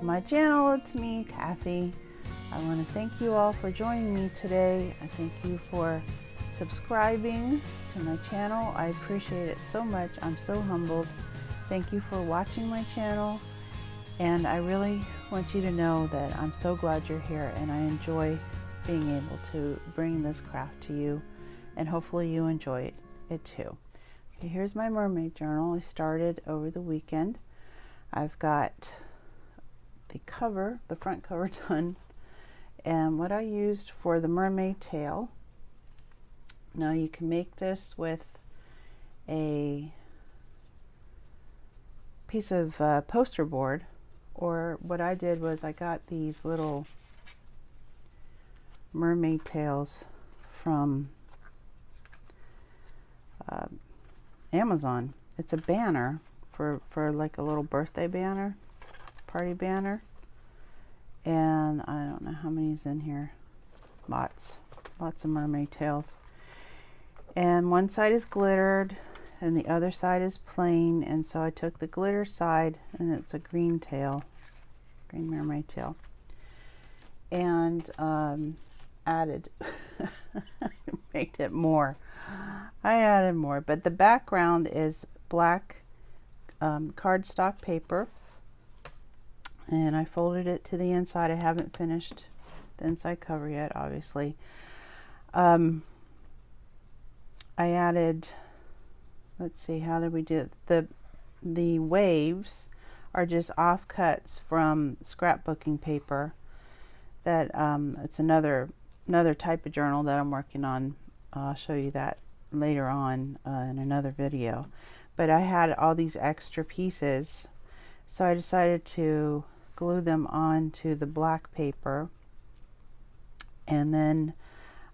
to my channel. It's me, Kathy. I want to thank you all for joining me today. I thank you for subscribing to my channel. I appreciate it so much. I'm so humbled. Thank you for watching my channel, and I really want you to know that I'm so glad you're here, and I enjoy being able to bring this craft to you, and hopefully you enjoy it too. Okay, here's my mermaid journal. I started over the weekend. I've got the cover, the front cover done, and what I used for the mermaid tail. Now you can make this with a piece of poster board, or what I did was I got these little mermaid tails from Amazon. It's a banner for like a little birthday banner, party banner, and I don't know how many's in here. Lots of mermaid tails, and one side is glittered and the other side is plain, and so I took the glitter side, and it's a green tail, green mermaid tail, and added made it more. I added more, but the background is black cardstock paper, and I folded it to the inside. I haven't finished the inside cover yet, obviously. I added, let's see, how did we do it? The waves are just offcuts from scrapbooking paper. That it's another type of journal that I'm working on. I'll show you that later on in another video. But I had all these extra pieces, so I decided to glue them onto the black paper, and then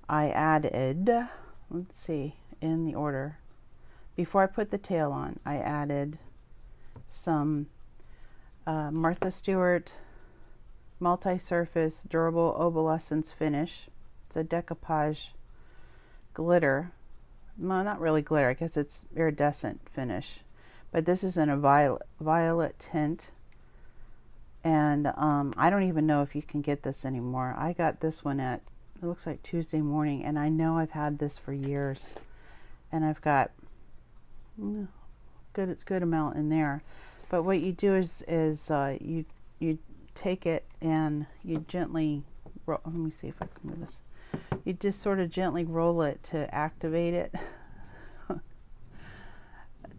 I added, let's see, in the order, before I put the tail on, I added some Martha Stewart multi-surface durable opalescent finish. It's a decoupage glitter. Well, not really glitter, I guess it's iridescent finish, but this is in a violet tint, and I don't even know if you can get this anymore. I got this one at, it looks like Tuesday Morning, and I know I've had this for years, and I've got good amount in there. But what you do is you take it and you gently roll. Let me see if I can move this. You just sort of gently roll it to activate it.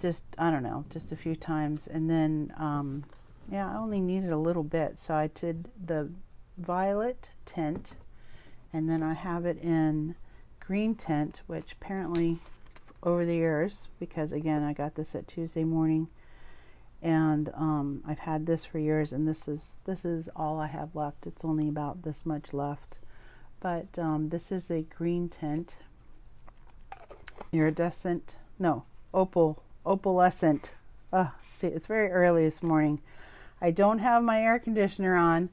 Just, I don't know, just a few times, and then yeah, I only needed a little bit, so I did the violet tint, and then I have it in green tint, which apparently over the years, because again I got this at Tuesday Morning, and I've had this for years, and this is all I have left. It's only about this much left, but this is a green tint, iridescent, no, opalescent. See, it's very early this morning. I don't have my air conditioner on.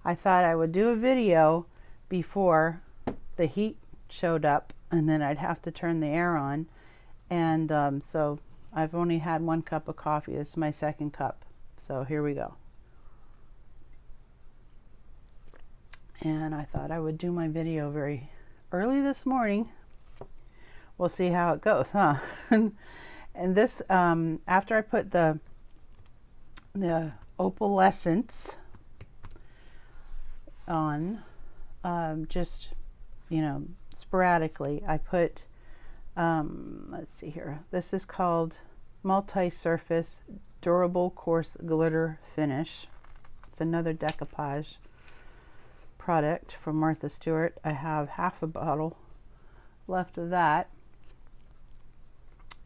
I thought I would do a video before the heat showed up, and then I'd have to turn the air on, and so I've only had one cup of coffee. This is my second cup, so here we go. And I thought I would do my video very early this morning. We'll see how it goes, huh? And this, after I put the opalescence on, just, you know, sporadically, I put, let's see here, this is called multi-surface durable coarse glitter finish. It's another decoupage product from Martha Stewart. I have half a bottle left of that,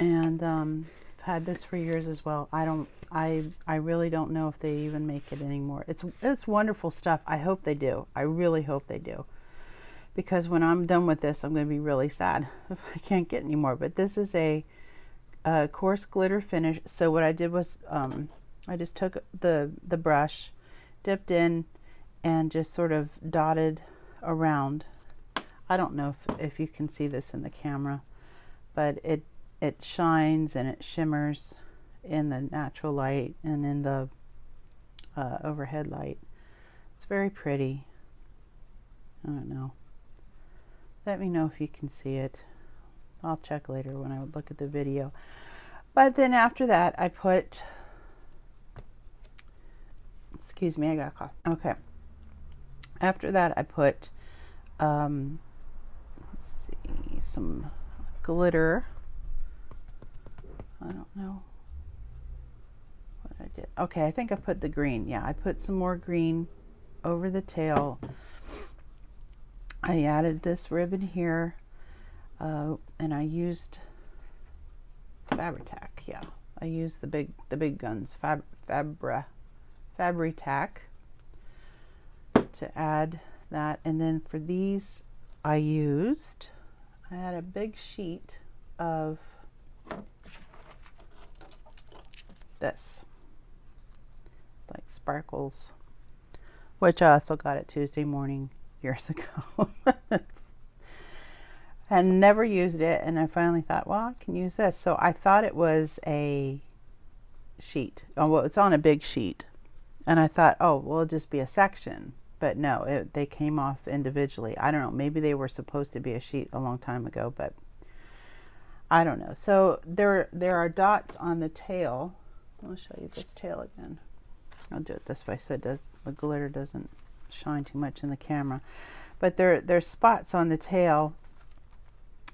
and I've had this for years as well. I really don't know if they even make it anymore. It's wonderful stuff. I hope they do. I really hope they do, because when I'm done with this, I'm going to be really sad if I can't get any more. But this is a coarse glitter finish. So what I did was I just took the brush, dipped in, and just sort of dotted around. I don't know if you can see this in the camera, but it shines and it shimmers in the natural light and in the overhead light. It's very pretty. I don't know. Let me know if you can see it. I'll check later when I look at the video. But then after that, I put, excuse me, I got a cough. Okay. After that, I put, let's see, some glitter. I don't know what I did. Okay, I think I put the green. Yeah, I put some more green over the tail. I added this ribbon here, and I used Fabri-tac. Yeah, I used the big guns, Fabri-tac, to add that. And then for these, I had a big sheet of this, like sparkles, which I also got at Tuesday Morning years ago. And never used it, and I finally thought, well, I can use this. So I thought it was a sheet. Oh, well, it's on a big sheet, and I thought, oh, well, it'll just be a section. But no, they came off individually. I don't know, maybe they were supposed to be a sheet a long time ago, but I don't know. So there are dots on the tail. I'll show you this tail again. I'll do it this way so the glitter doesn't shine too much in the camera. But there's spots on the tail,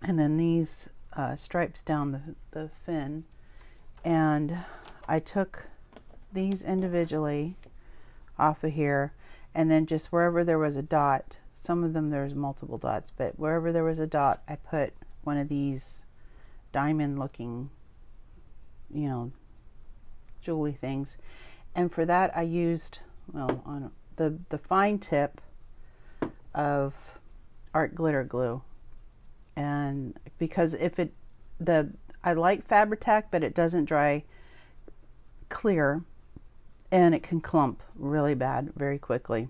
and then these stripes down the fin. And I took these individually off of here, and then just wherever there was a dot, some of them there's multiple dots, but wherever there was a dot, I put one of these diamond looking, you know, jewelry things. And for that I used, well, on the fine tip of art glitter glue. And because I like Fabri-tac, but it doesn't dry clear, and it can clump really bad very quickly.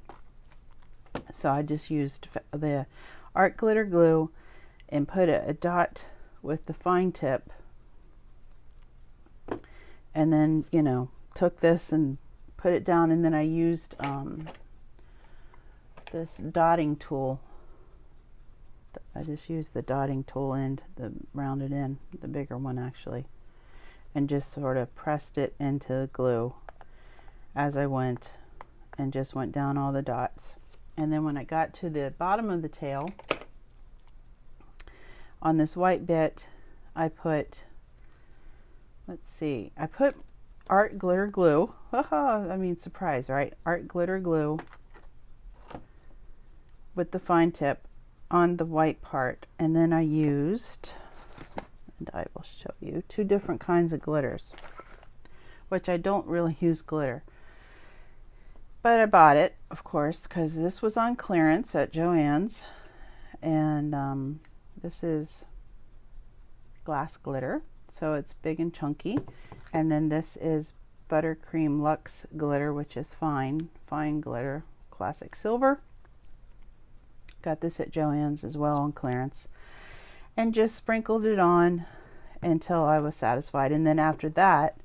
So I just used the art glitter glue and put a dot with the fine tip, and then, you know, took this and put it down, and then I used this dotting tool. I just used the dotting tool end, the rounded end, the bigger one actually, and just sort of pressed it into the glue as I went, and just went down all the dots. And then when I got to the bottom of the tail, on this white bit, I put, let's see, I put art glitter glue. I mean, surprise, right? Art glitter glue with the fine tip on the white part. And then I used, and I will show you, 2 different kinds of glitters, which I don't really use glitter, but I bought it, of course, because this was on clearance at Joann's. And this is glass glitter, so it's big and chunky. And then this is Buttercream Luxe glitter, which is fine glitter, classic silver. Got this at Joann's as well on clearance, and just sprinkled it on until I was satisfied. And then after that,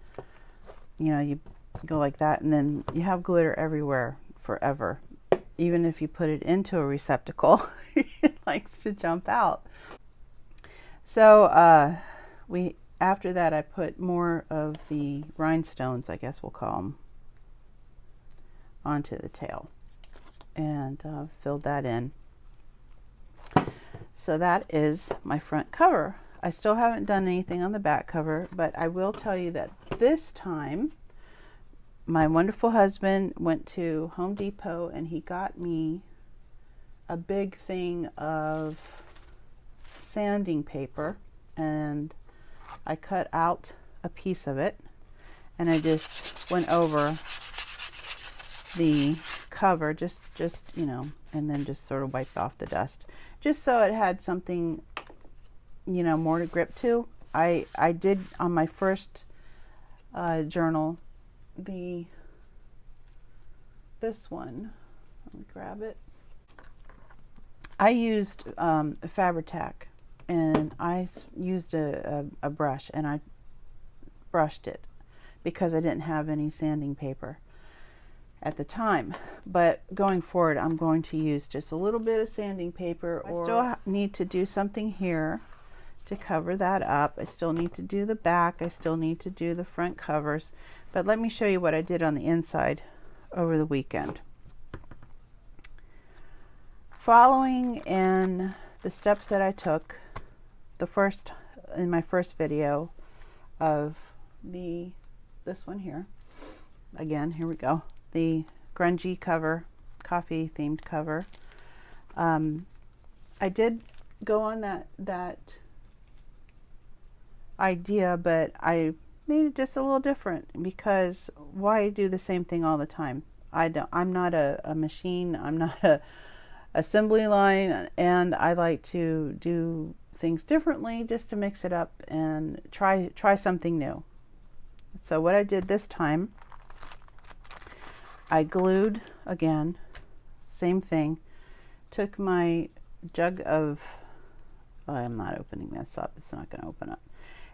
you know, you go like that, and then you have glitter everywhere forever. Even if you put it into a receptacle, it likes to jump out. So after that, I put more of the rhinestones, I guess we'll call them, onto the tail, and filled that in. So that is my front cover. I still haven't done anything on the back cover, but I will tell you that this time my wonderful husband went to Home Depot and he got me a big thing of sanding paper, and I cut out a piece of it and I just went over the cover, just you know, and then just sort of wiped off the dust, just so it had something, you know, more to grip to. I did on my first journal, this one, let me grab it. I used Fabri-tac, and I used a brush, and I brushed it because I didn't have any sanding paper. at the time. But going forward, I'm going to use just a little bit of sanding paper. I still need to do something here to cover that up. I still need to do the back. I still need to do the front covers. But let me show you what I did on the inside over the weekend. Following in the steps that I took in my first video of this one here. Again, here we go. The grungy cover, coffee themed cover. I did go on that idea, but I made it just a little different, because why do the same thing all the time? I'm not a machine. I'm not a assembly line, and I like to do things differently just to mix it up and try something new. So what I did this time, I glued again, same thing, took my jug of, I'm not opening this up, it's not going to open up.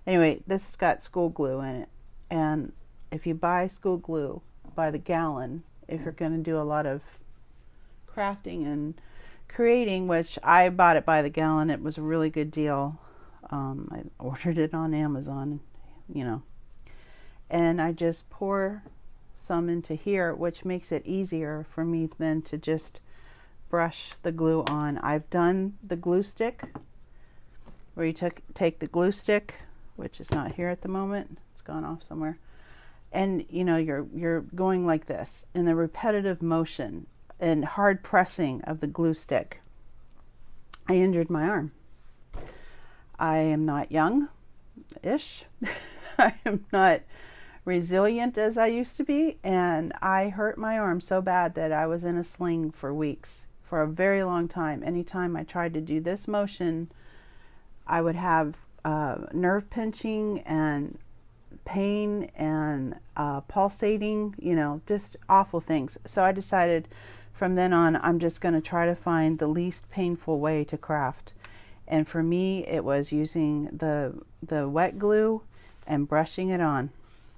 Anyway, this has got school glue in it, and if you buy school glue by the gallon, if you're going to do a lot of crafting and creating, which I bought it by the gallon, it was a really good deal. I ordered it on Amazon, you know, and I just pour some into here, which makes it easier for me then to just brush the glue on. I've done the glue stick, where you take the glue stick, which is not here at the moment, it's gone off somewhere, and you know, you're going like this in the repetitive motion and hard pressing of the glue stick. I injured my arm. I am not young-ish. I am not resilient as I used to be, and I hurt my arm so bad that I was in a sling for weeks, for a very long time. Anytime I tried to do this motion, I would have nerve pinching and pain and pulsating, you know, just awful things. So I decided from then on, I'm just going to try to find the least painful way to craft. And for me, it was using the wet glue and brushing it on,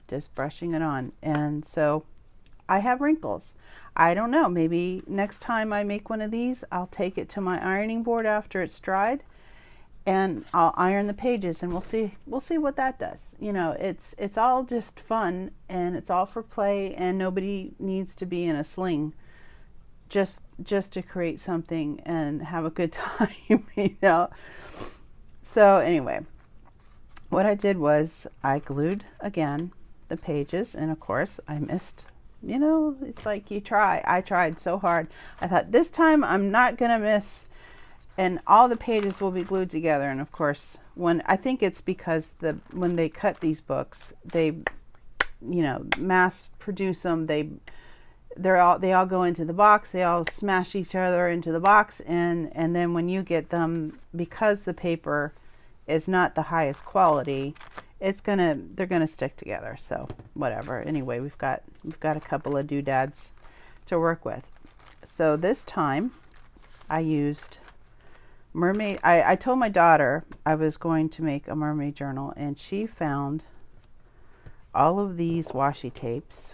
just brushing it on. And so I have wrinkles. I don't know, maybe next time I make one of these, I'll take it to my ironing board after it's dried, and I'll iron the pages, and we'll see what that does. You know, it's all just fun, and it's all for play, and nobody needs to be in a sling just to create something and have a good time, you know. So anyway, what I did was I glued again the pages, and of course I missed, you know, it's like I tried so hard. I thought this time I'm not gonna miss, and all the pages will be glued together. And of course, I think it's because when they cut these books, they, you know, mass produce them, they all go into the box, they all smash each other into the box, and then when you get them, because the paper is not the highest quality, they're gonna stick together. So whatever. Anyway, we've got a couple of doodads to work with. So this time I used Mermaid. I told my daughter I was going to make a mermaid journal, and she found all of these washi tapes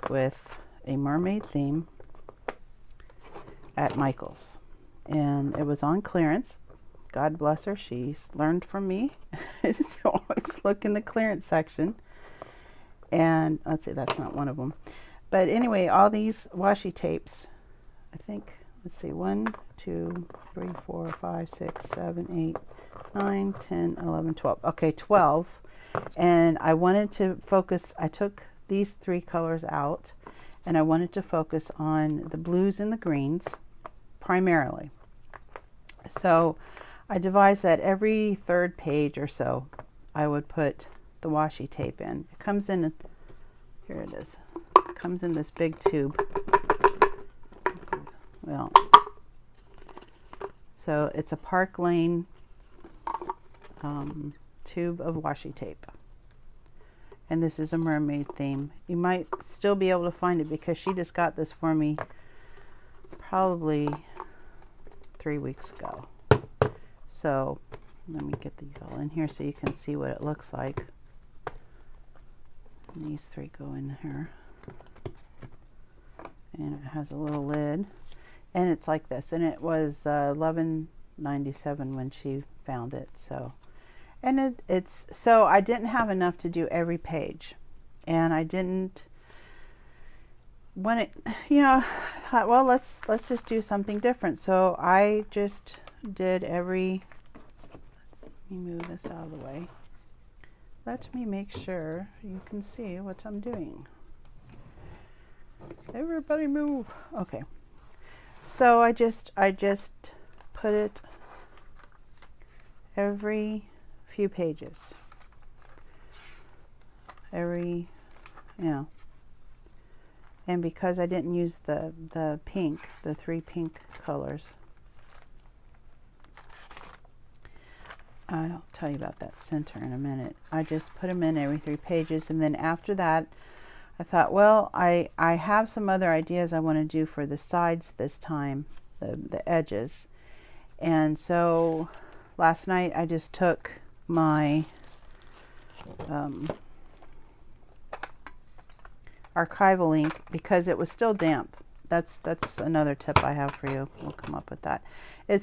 with a mermaid theme at Michael's, and it was on clearance. God bless her, she's learned from me to always look in the clearance section. And let's see, that's not one of them, but anyway, all these washi tapes, I think, let's see, 1 2 3 4 5 6 7 8 9 10 11 12. Okay, 12. And I wanted to focus, I took these 3 colors out, and I wanted to focus on the blues and the greens primarily. So I devised that every 3rd page or so I would put the washi tape in. It comes in, here it is, it comes in this big tube. Well, so it's a Park Lane tube of washi tape. And this is a mermaid theme. You might still be able to find it because she just got this for me probably 3 weeks ago. So let me get these all in here so you can see what it looks like. And these 3 go in here. and it has a little lid, and it's like this, and it was $11.97 when she found it. So, and it's so I didn't have enough to do every page, and I didn't when it, you know, I thought, well, let's just do something different. So I just did every, let me move this out of the way. Let me make sure you can see what I'm doing. Everybody move. Okay. So I just put it every few pages. Every, you know. And because I didn't use the pink, the 3 pink colors, I'll tell you about that center in a minute. I just put them in every 3 pages, and then after that, I thought, well, I have some other ideas I want to do for the sides this time, the edges. And so last night I just took my Archival ink, because it was still damp. That's another tip I have for you. We'll come up with that. It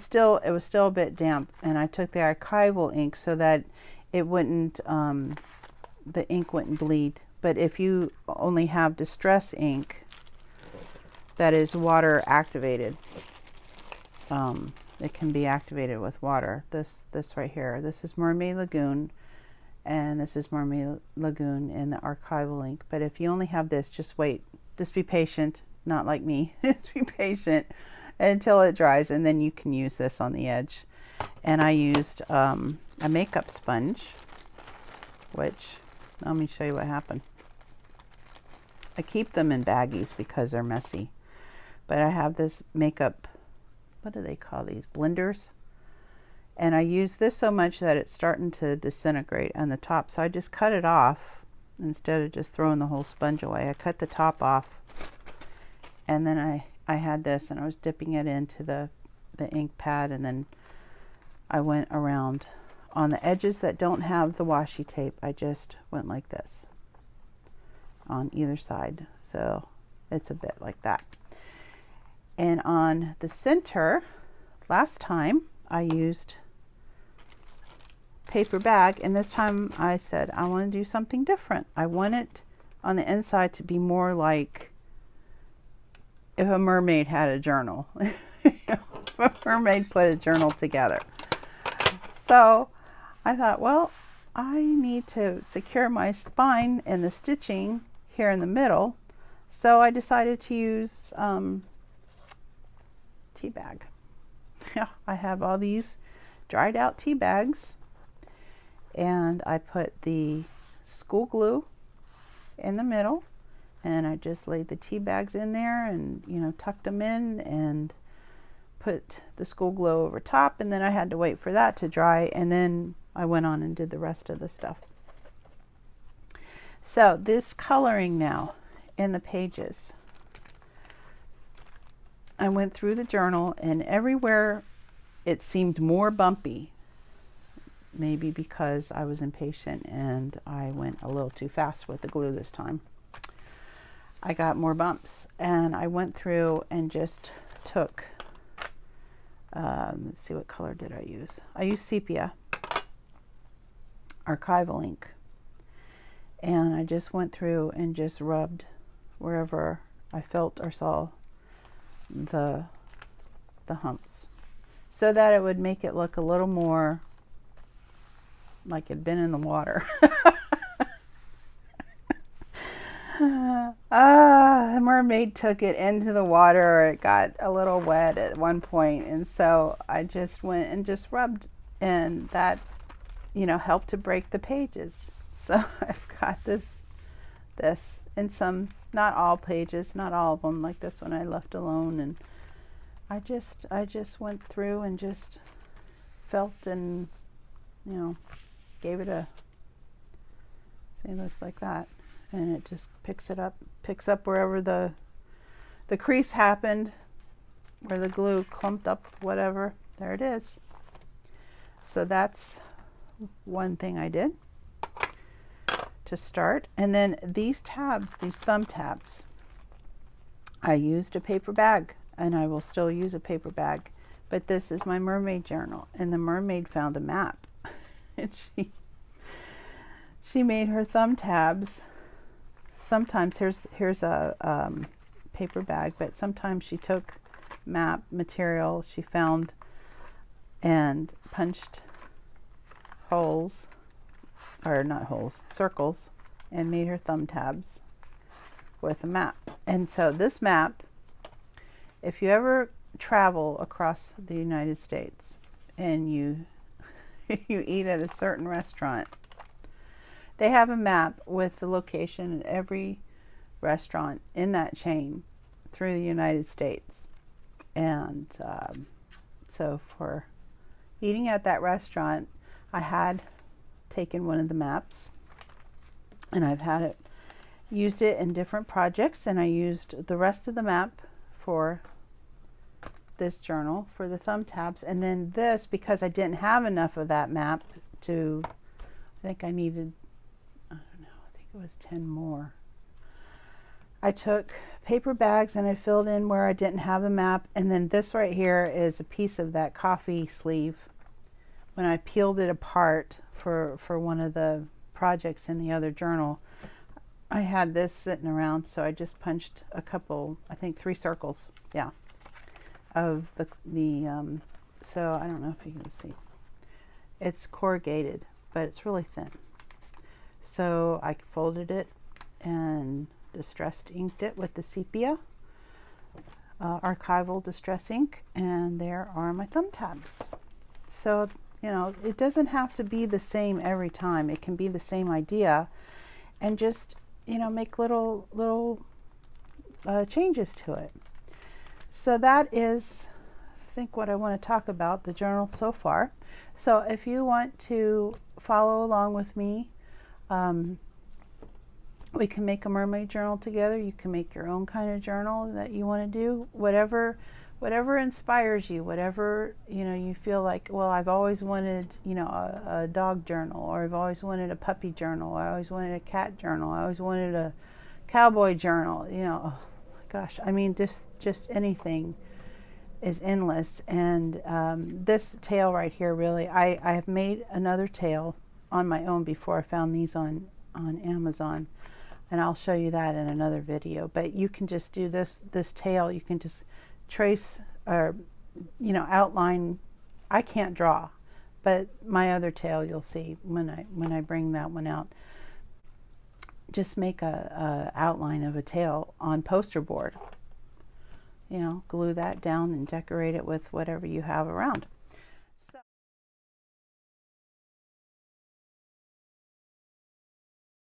was still a bit damp, and I took the Archival ink so that it wouldn't, the ink wouldn't bleed. But if you only have distress ink that is water activated, it can be activated with water. This right here, this is Mermaid Lagoon, and this is Mermaid Lagoon in the Archival ink. But if you only have this, just wait. Just be patient. Not like me. Just be patient until it dries, and then you can use this on the edge. And I used a makeup sponge, which, let me show you what happened. I keep them in baggies because they're messy. But I have this makeup, what do they call these? Blenders. And I use this so much that it's starting to disintegrate on the top. So I just cut it off instead of just throwing the whole sponge away. I cut the top off. And then I had this, and I was dipping it into the ink pad, and then I went around on the edges that don't have the washi tape. I just went like this on either side. So it's a bit like that. And on the center, last time I used paper bag, and this time I said I want to do something different. I want it on the inside to be more like if a mermaid had a journal. If a mermaid put a journal together. So I thought, well, I need to secure my spine and the stitching here in the middle. So I decided to use tea bag. Yeah, I have all these dried out tea bags, and I put the school glue in the middle, and I just laid the tea bags in there, and tucked them in and put the school glue over top, and then I had to wait for that to dry, and then I went on and did the rest of the stuff. So this coloring now in the pages, I went through the journal, and everywhere it seemed more bumpy, maybe because I was impatient and I went a little too fast with the glue this time. I got more bumps, and I went through and just took, let's see, what color did I use? I used Sepia, Archival ink, and I just went through and just rubbed wherever I felt or saw the humps, so that it would make it look a little more like it'd been in the water. The mermaid took it into the water. It got a little wet at one point, and so I just went and just rubbed, and that helped to break the pages. So I've got this and some, not all pages, not all of them, like this one I left alone, and I just went through and just felt and gave it a, say this like that, and it just picks up wherever the crease happened, where the glue clumped up, whatever, there it is. So that's one thing I did to start. And then these tabs, these thumb tabs, I used a paper bag, and I will still use a paper bag, but this is my mermaid journal, and the mermaid found a map. And she made her thumb tabs. Sometimes here's a paper bag, but sometimes she took map material she found and punched holes, or not holes, circles, and made her thumb tabs with a map. And so this map, if you ever travel across the United States and you you eat at a certain restaurant, they have a map with the location in every restaurant in that chain through the United States. And so for eating at that restaurant, I had taken one of the maps, and I've had it, used it in different projects, and I used the rest of the map for this journal for the thumb tabs. And then this, because I didn't have enough of that map to, I think I needed, I don't know, I think it was 10 more. I took paper bags and I filled in where I didn't have a map. And then this right here is a piece of that coffee sleeve. When I peeled it apart for one of the projects in the other journal, I had this sitting around, so I just punched a couple, I think 3 circles, yeah, of the so I don't know if you can see. It's corrugated, but it's really thin. So I folded it and distressed inked it with the Sepia Archival distress ink, and there are my thumb tabs. So, you know, it doesn't have to be the same every time. It can be the same idea, and just, you know, make little changes to it. So that is, I think, what I want to talk about, the journal so far. So if you want to follow along with me, we can make a mermaid journal together. You can make your own kind of journal that you want to do. Whatever inspires you, whatever, you know, you feel like, well, I've always wanted, you know, a dog journal, or I've always wanted a puppy journal, or I always wanted a cat journal, I always wanted a cowboy journal, you know. Oh my gosh, I mean, just anything is endless. And this tail right here, really, I have made another tail on my own before I found these on Amazon, and I'll show you that in another video. But you can just do this tail. You can just trace, or, you know, outline. I can't draw, but my other tail, you'll see when I bring that one out. Just make a outline of a tail on poster board. You know, glue that down and decorate it with whatever you have around.